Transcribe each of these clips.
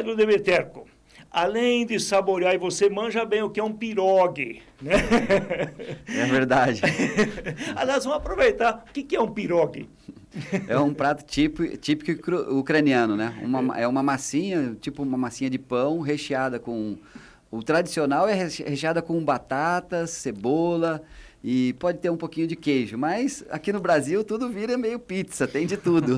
Adélio Demeterco, além de saborear, e você manja bem o que é um pirogue, né? É verdade. Aliás, vamos aproveitar. O que é um pirogue? É um prato típico ucraniano, né? É uma massinha, tipo uma massinha de pão recheada com... O tradicional é recheada com batatas, cebola e pode ter um pouquinho de queijo. Mas aqui no Brasil tudo vira meio pizza, tem de tudo.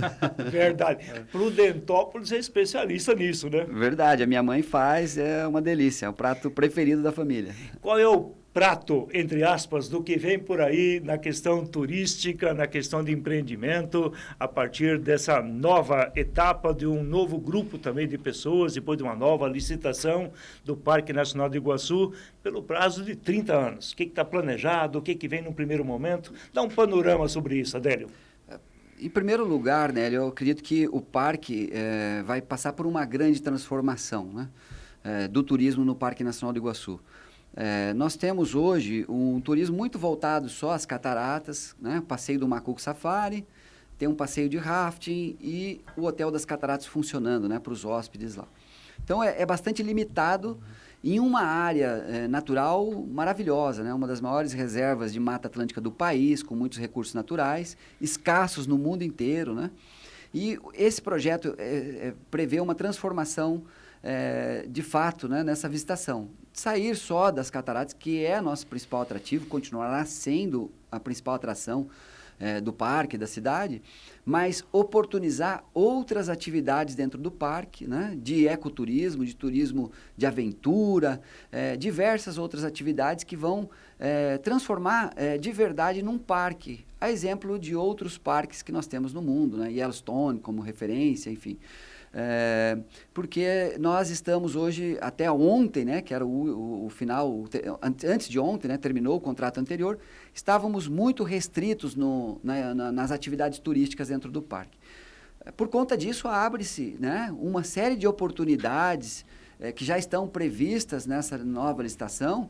Verdade. Prudentópolis é especialista nisso, né? Verdade, a minha mãe faz, é uma delícia, é o prato preferido da família. Qual é o prato, entre aspas, do que vem por aí na questão turística, na questão de empreendimento, a partir dessa nova etapa de um novo grupo também de pessoas, depois de uma nova licitação do Parque Nacional de Iguaçu, pelo prazo de 30 anos? O que está planejado, o que vem no primeiro momento? Dá um panorama sobre isso, Adélio. Em primeiro lugar, né, eu acredito que o parque vai passar por uma grande transformação, né, do turismo no Parque Nacional do Iguaçu. Nós temos hoje um turismo muito voltado só às cataratas, né? Passeio do Macuco Safari, tem um passeio de rafting e o Hotel das Cataratas funcionando, né? Para os hóspedes lá. Então é bastante limitado em uma área natural maravilhosa, né? Uma das maiores reservas de Mata Atlântica do país, com muitos recursos naturais, escassos no mundo inteiro, né? E esse projeto prevê uma transformação de fato, né, nessa visitação. Sair só das cataratas, que é nosso principal atrativo, continuará sendo a principal atração do parque, da cidade, mas oportunizar outras atividades dentro do parque, né, de ecoturismo, de turismo de aventura, diversas outras atividades que vão transformar de verdade num parque, a exemplo de outros parques que nós temos no mundo, né, Yellowstone como referência, enfim. Porque nós estamos hoje, até ontem, né, que era o final, antes de ontem, né, terminou o contrato anterior, estávamos muito restritos nas atividades turísticas dentro do parque. Por conta disso, abre-se, né, uma série de oportunidades que já estão previstas nessa nova licitação,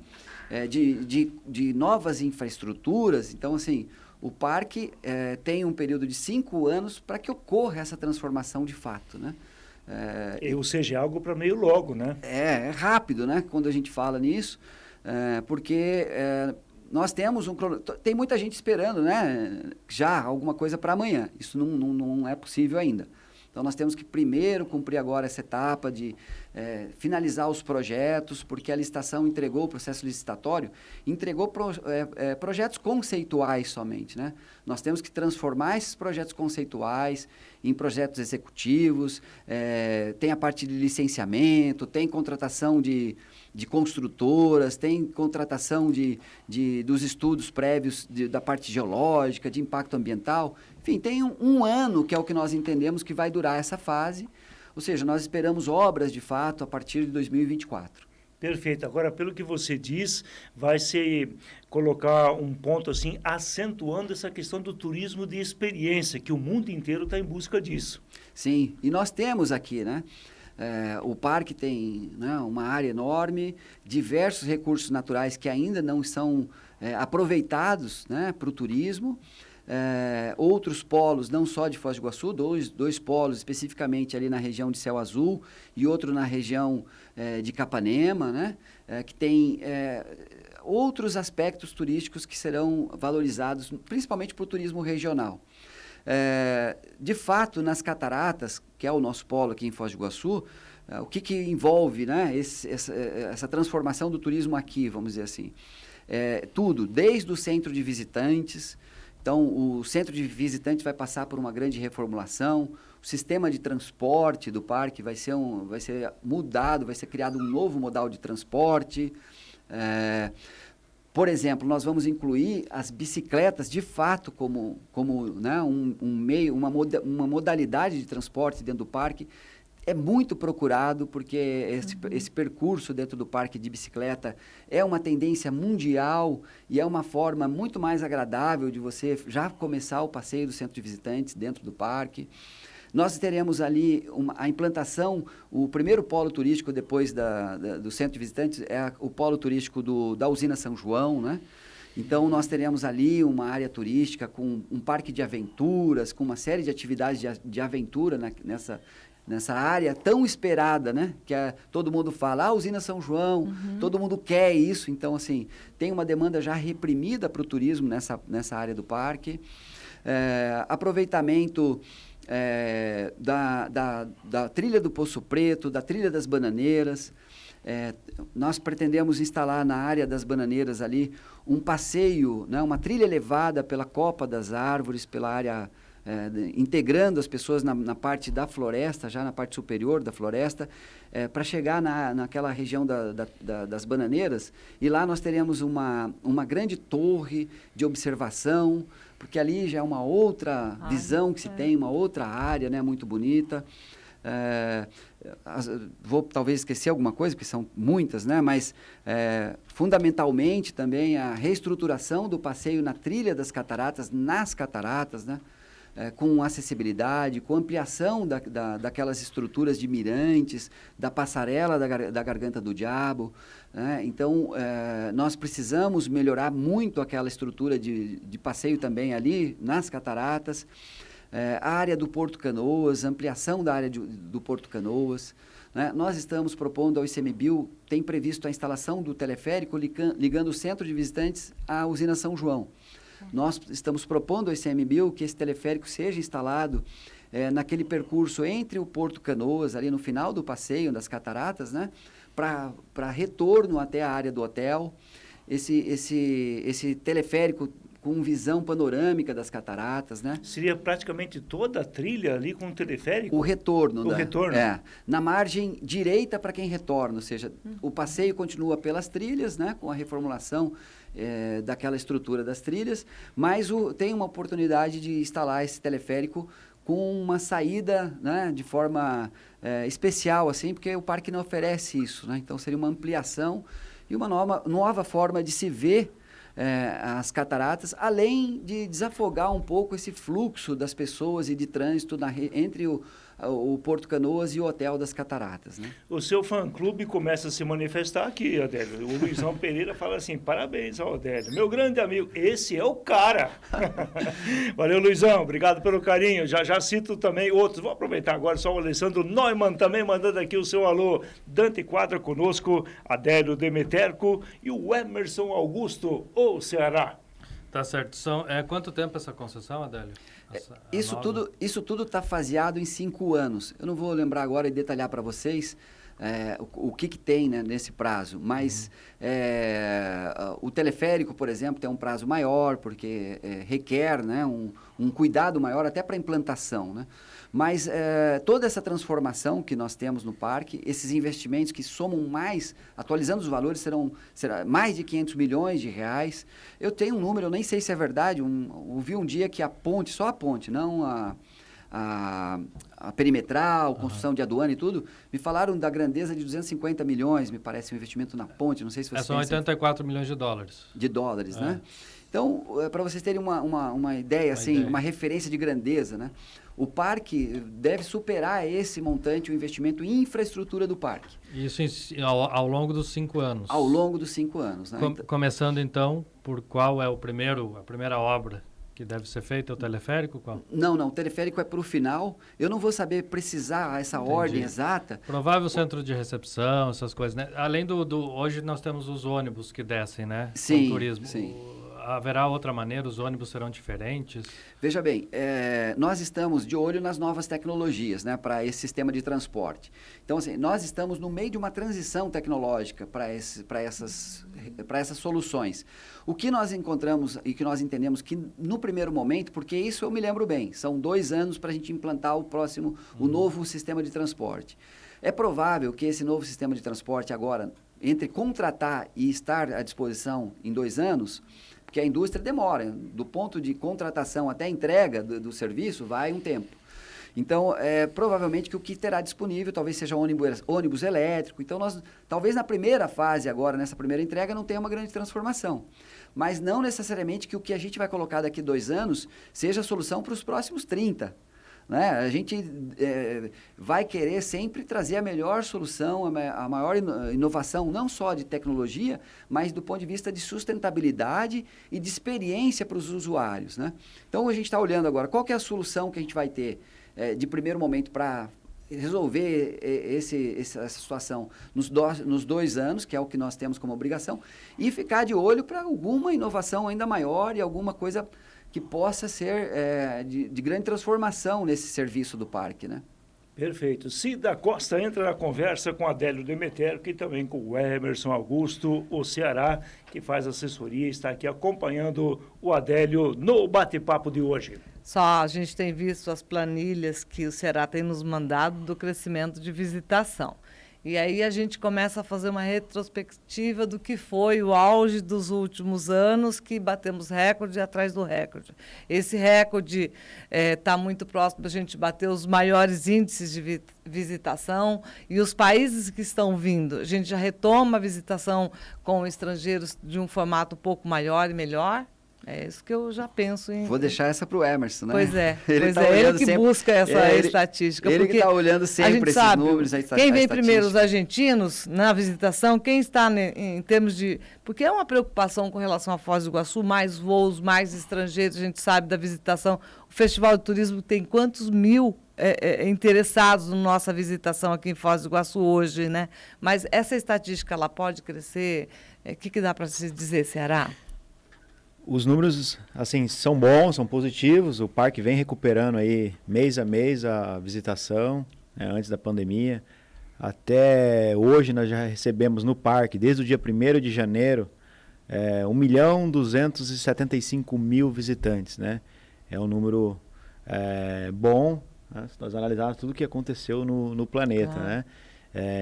de novas infraestruturas. Então, assim, o parque tem um período de 5 anos para que ocorra essa transformação de fato, né? Ou seja, algo para meio logo, né? É rápido, né? Quando a gente fala nisso, porque nós temos tem muita gente esperando, né? Já alguma coisa para amanhã. Isso não é possível ainda. Então, nós temos que primeiro cumprir agora essa etapa de finalizar os projetos, porque a licitação entregou o processo licitatório, entregou projetos conceituais somente, né? Nós temos que transformar esses projetos conceituais em projetos executivos, tem a parte de licenciamento, tem contratação de construtoras, tem contratação dos estudos prévios da parte geológica, de impacto ambiental. Enfim, tem um ano que é o que nós entendemos que vai durar essa fase, ou seja, nós esperamos obras de fato a partir de 2024. Perfeito. Agora, pelo que você diz, vai se colocar um ponto assim, acentuando essa questão do turismo de experiência, que o mundo inteiro está em busca disso. Sim, e nós temos aqui, né? O parque tem, né, uma área enorme, diversos recursos naturais que ainda não são aproveitados, né, para o turismo. Outros polos, não só de Foz do Iguaçu, dois polos especificamente ali na região de Céu Azul e outro na região de Capanema, né, que tem outros aspectos turísticos que serão valorizados, principalmente para o turismo regional. De fato, nas cataratas, que é o nosso polo aqui em Foz do Iguaçu, o que envolve, né, essa transformação do turismo aqui, vamos dizer assim? Tudo, desde o centro de visitantes. Então, o centro de visitantes vai passar por uma grande reformulação, o sistema de transporte do parque vai ser mudado, vai ser criado um novo modal de transporte. Por exemplo, nós vamos incluir as bicicletas de fato como né, uma modalidade de transporte dentro do parque. É muito procurado porque esse percurso dentro do parque de bicicleta é uma tendência mundial e é uma forma muito mais agradável de você já começar o passeio do centro de visitantes dentro do parque. Nós teremos ali a implantação, o primeiro polo turístico depois do centro de visitantes é o polo turístico da usina São João, né? Então, nós teremos ali uma área turística com um parque de aventuras, com uma série de atividades de aventura nessa nessa área tão esperada, né? Que todo mundo fala, a usina São João, todo mundo quer isso. Então, assim, tem uma demanda já reprimida para o turismo nessa área do parque. Aproveitamento da trilha do Poço Preto, da trilha das Bananeiras. Nós pretendemos instalar na área das Bananeiras ali um passeio, né, uma trilha elevada pela copa das árvores, pela área, integrando as pessoas na parte da floresta, já na parte superior da floresta, para chegar naquela região das Bananeiras, e lá nós teremos uma grande torre de observação, porque ali já é uma outra visão que se tem, uma outra área, né, muito bonita. Vou talvez esquecer alguma coisa, porque são muitas, né? Mas fundamentalmente também a reestruturação do passeio na trilha das cataratas, nas cataratas, né? Com acessibilidade, com ampliação daquelas estruturas de mirantes, da passarela da Garganta do Diabo, né? Então, nós precisamos melhorar muito aquela estrutura de passeio também ali nas cataratas. A área do Porto Canoas, ampliação da área do Porto Canoas, né? Nós estamos propondo ao ICMBio, tem previsto a instalação do teleférico ligando o centro de visitantes à usina São João. Nós estamos propondo ao ICMBio que esse teleférico seja instalado naquele percurso entre o Porto Canoas, ali no final do passeio das cataratas, né? Para retorno até a área do hotel. Esse teleférico com visão panorâmica das cataratas, né? Seria praticamente toda a trilha ali com o teleférico? O retorno. O retorno? Na margem direita para quem retorna, ou seja, o passeio continua pelas trilhas, né? Com a reformulação daquela estrutura das trilhas, mas tem uma oportunidade de instalar esse teleférico com uma saída, né? De forma especial, assim, porque o parque não oferece isso, né? Então, seria uma ampliação e uma nova forma de se ver as cataratas, além de desafogar um pouco esse fluxo das pessoas e de trânsito entre o Porto Canoas e o Hotel das Cataratas, né? O seu fã-clube começa a se manifestar aqui, Adélio. O Luizão Pereira fala assim, parabéns ao Adélio, meu grande amigo, esse é o cara. Valeu, Luizão, obrigado pelo carinho. Já cito também outros, vou aproveitar agora só o Alessandro Neumann também mandando aqui o seu alô. Dante Quadra conosco, Adélio Demeterco e o Emerson Augusto, o Ceará. Tá certo. Quanto tempo essa concessão, Adélio? Isso tudo está faseado em 5 anos. Eu não vou lembrar agora e detalhar para vocês o que tem, né, nesse prazo, mas o teleférico, por exemplo, tem um prazo maior, porque requer, né, um cuidado maior até para a implantação, né? Mas toda essa transformação que nós temos no parque, esses investimentos que somam mais, atualizando os valores, será mais de 500 milhões de reais. Eu tenho um número, eu nem sei se é verdade, ouvi um dia que a ponte, só a ponte, não a perimetral, construção de aduana e tudo, me falaram da grandeza de 250 milhões, me parece, um investimento na ponte, não sei se você são 84 milhões de dólares. De dólares, né? Então, para vocês terem uma ideia, uma referência de grandeza, né? O parque deve superar esse montante, o investimento em infraestrutura do parque. Isso ao longo dos 5 anos. Ao longo dos 5 anos, né? Começando, então, por qual é a primeira obra que deve ser feita, o teleférico? Qual? Não, o teleférico é para o final. Eu não vou saber precisar essa ordem exata. Provável centro de recepção, essas coisas, né? Além hoje nós temos os ônibus que descem, né? Sim, com turismo. Sim. Haverá outra maneira? Os ônibus serão diferentes? Veja bem, nós estamos de olho nas novas tecnologias, né, para esse sistema de transporte. Então, assim, nós estamos no meio de uma transição tecnológica para essas soluções. O que nós encontramos e que nós entendemos que no primeiro momento, porque isso eu me lembro bem, são 2 anos para a gente implantar o novo sistema de transporte. É provável que esse novo sistema de transporte agora, entre contratar e estar à disposição em 2 anos, porque a indústria demora, do ponto de contratação até a entrega do serviço, vai um tempo. Então, provavelmente que o que terá disponível talvez seja ônibus elétrico. Então, talvez na primeira fase agora, nessa primeira entrega, não tenha uma grande transformação. Mas não necessariamente que o que a gente vai colocar daqui 2 anos seja a solução para os próximos 30. Né? A gente vai querer sempre trazer a melhor solução, a maior inovação, não só de tecnologia, mas do ponto de vista de sustentabilidade e de experiência para os usuários. Né? Então, a gente está olhando agora qual que é a solução que a gente vai ter de primeiro momento para resolver essa situação nos 2 anos, que é o que nós temos como obrigação, e ficar de olho para alguma inovação ainda maior e alguma coisa que possa ser de grande transformação nesse serviço do parque, né? Perfeito. Cida Costa entra na conversa com Adélio Demetério, que também com o Emerson Augusto, o Ceará, que faz assessoria, está aqui acompanhando o Adélio no bate-papo de hoje. Só a gente tem visto as planilhas que o Ceará tem nos mandado do crescimento de visitação. E aí a gente começa a fazer uma retrospectiva do que foi o auge dos últimos anos, que batemos recorde atrás do recorde. Esse recorde está muito próximo da gente bater os maiores índices de visitação, e os países que estão vindo, a gente já retoma a visitação com estrangeiros de um formato um pouco maior e melhor. É isso que eu já penso em... Vou deixar essa para o Emerson, né? Pois é, ele que sempre busca essa estatística. Ele que está olhando sempre esses números. Quem vem primeiro, os argentinos, na visitação, quem está em termos de... Porque é uma preocupação com relação a Foz do Iguaçu, mais voos, mais estrangeiros, a gente sabe da visitação. O Festival de Turismo tem quantos mil interessados na nossa visitação aqui em Foz do Iguaçu hoje, né? Mas essa estatística, ela pode crescer? O que dá para se dizer, Ceará? Os números, assim, são bons, são positivos. O parque vem recuperando aí mês a mês a visitação, né, antes da pandemia. Até hoje nós já recebemos no parque, desde o dia 1º de janeiro, 1.275.000 visitantes, né? É um número bom, né, se nós analisarmos tudo o que aconteceu no planeta, né?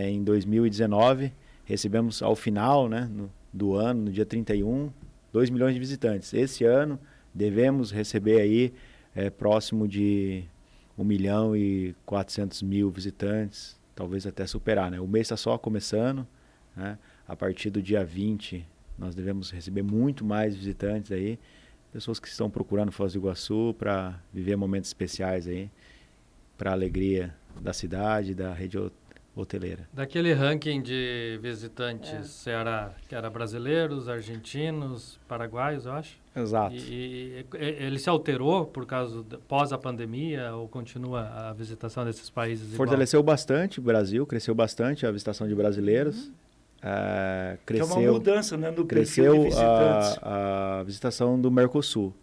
Em 2019, recebemos ao final, né, do ano, no dia 31, 2 milhões de visitantes. Esse ano, devemos receber aí próximo de 1.400.000 visitantes, talvez até superar, né? O mês está só começando, né? A partir do dia 20, nós devemos receber muito mais visitantes aí, pessoas que estão procurando Foz do Iguaçu para viver momentos especiais aí, para a alegria da cidade, da rede hoteleira. Daquele ranking de visitantes Ceará, que era brasileiros, argentinos, paraguaios, eu acho. Exato. E ele se alterou por causa pós a pandemia, ou continua a visitação desses países igual? Fortaleceu bastante o Brasil, cresceu bastante a visitação de brasileiros. Cresceu, é uma mudança, né, no cresceu perfil de visitantes. a visitação do Mercosul.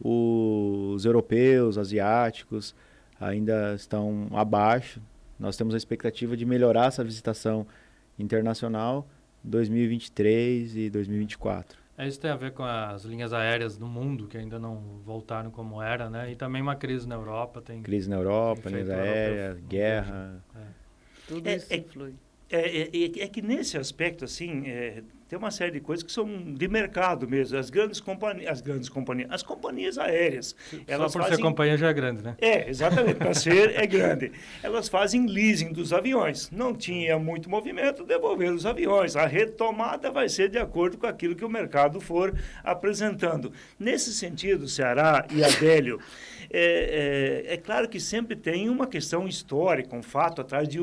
Os europeus, asiáticos ainda estão abaixo. Nós temos a expectativa de melhorar essa visitação internacional em 2023 e 2024. Isso tem a ver com as linhas aéreas no mundo, que ainda não voltaram como era, né? E também uma crise na Europa. Crise na Europa, linhas aéreas, guerra. Tudo isso influi. É que nesse aspecto, assim, tem uma série de coisas que são de mercado mesmo. As companhias aéreas. Elas só por ser companhia já é grande, né? Exatamente. Para ser é grande. Elas fazem leasing dos aviões. Não tinha muito movimento, devolver os aviões. A retomada vai ser de acordo com aquilo que o mercado for apresentando. Nesse sentido, Ceará e Adélio, é claro que sempre tem uma questão histórica, um fato atrás de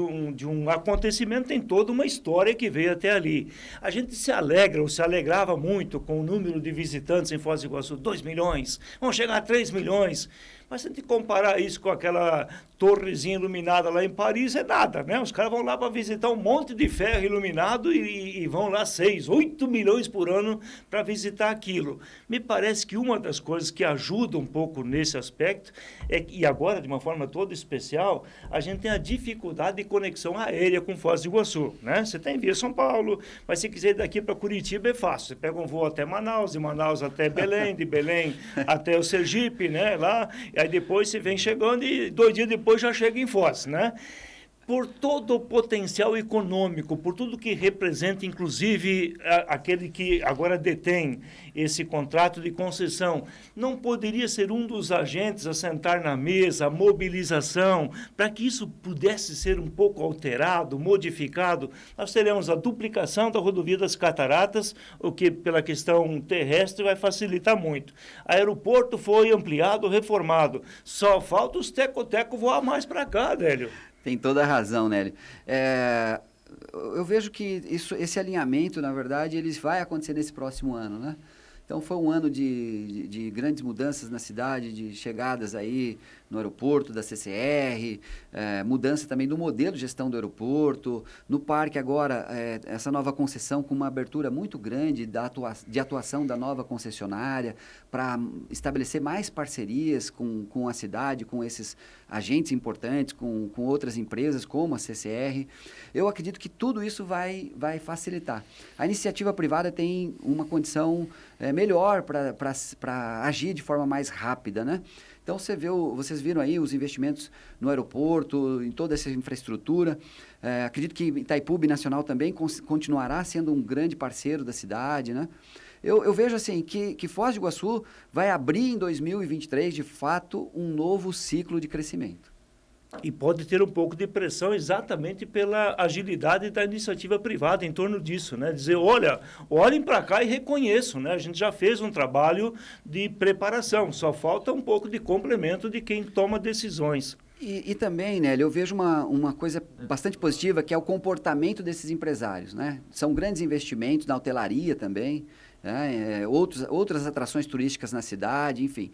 um acontecimento, tem toda uma história que veio até ali. A gente se alegrava muito com o número de visitantes em Foz do Iguaçu, 2 milhões, vão chegar a 3 milhões. Mas se a gente comparar isso com aquela torrezinha iluminada lá em Paris, é nada, né? Os caras vão lá para visitar um monte de ferro iluminado e vão lá 6, 8 milhões por ano para visitar aquilo. Me parece que uma das coisas que ajuda um pouco nesse aspecto e agora, de uma forma toda especial, a gente tem a dificuldade de conexão aérea com Foz do Iguaçu, né? Você tem via São Paulo, mas se quiser ir daqui para Curitiba é fácil. Você pega um voo até Manaus, de Manaus até Belém, de Belém até o Sergipe, né? Lá... Aí depois você vem chegando e 2 dias depois já chega em Foz, né? Por todo o potencial econômico, por tudo que representa, inclusive aquele que agora detém esse contrato de concessão, não poderia ser um dos agentes a sentar na mesa, a mobilização, para que isso pudesse ser um pouco alterado, modificado. Nós teremos a duplicação da rodovia das Cataratas, o que pela questão terrestre vai facilitar muito. O aeroporto foi ampliado, reformado. Só falta os teco-teco voar mais para cá, Adélio. Tem toda a razão, Nélio. Eu vejo que esse alinhamento, na verdade, ele vai acontecer nesse próximo ano, né? Então, foi um ano de grandes mudanças na cidade, de chegadas aí no aeroporto, da CCR, mudança também do modelo de gestão do aeroporto. No parque agora, essa nova concessão com uma abertura muito grande de atuação da nova concessionária para estabelecer mais parcerias com a cidade, com esses agentes importantes, com outras empresas como a CCR. Eu acredito que tudo isso vai facilitar. A iniciativa privada tem uma condição melhor para agir de forma mais rápida, né? Então, vocês viram aí os investimentos no aeroporto, em toda essa infraestrutura. Acredito que Itaipu Binacional também continuará sendo um grande parceiro da cidade, né? Eu vejo assim que Foz do Iguaçu vai abrir em 2023, de fato, um novo ciclo de crescimento. E pode ter um pouco de pressão exatamente pela agilidade da iniciativa privada em torno disso, né? Dizer, olha, olhem para cá e reconheçam, né? A gente já fez um trabalho de preparação, só falta um pouco de complemento de quem toma decisões. E também, Nélio, eu vejo uma coisa bastante positiva, que é o comportamento desses empresários, né? São grandes investimentos na hotelaria também, outras atrações turísticas na cidade, enfim.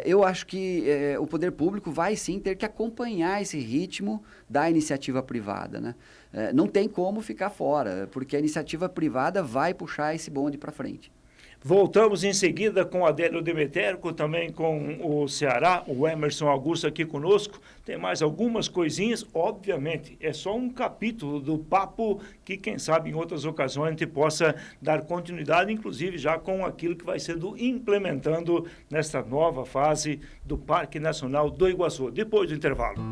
Eu acho que o poder público vai sim ter que acompanhar esse ritmo da iniciativa privada, né? Não tem como ficar fora, porque a iniciativa privada vai puxar esse bonde para frente. Voltamos em seguida com Adélio Demeterco, também com o Ceará, o Emerson Augusto aqui conosco. Tem mais algumas coisinhas, obviamente, é só um capítulo do papo que, quem sabe, em outras ocasiões a gente possa dar continuidade, inclusive já com aquilo que vai sendo implementando nesta nova fase do Parque Nacional do Iguaçu. Depois do intervalo.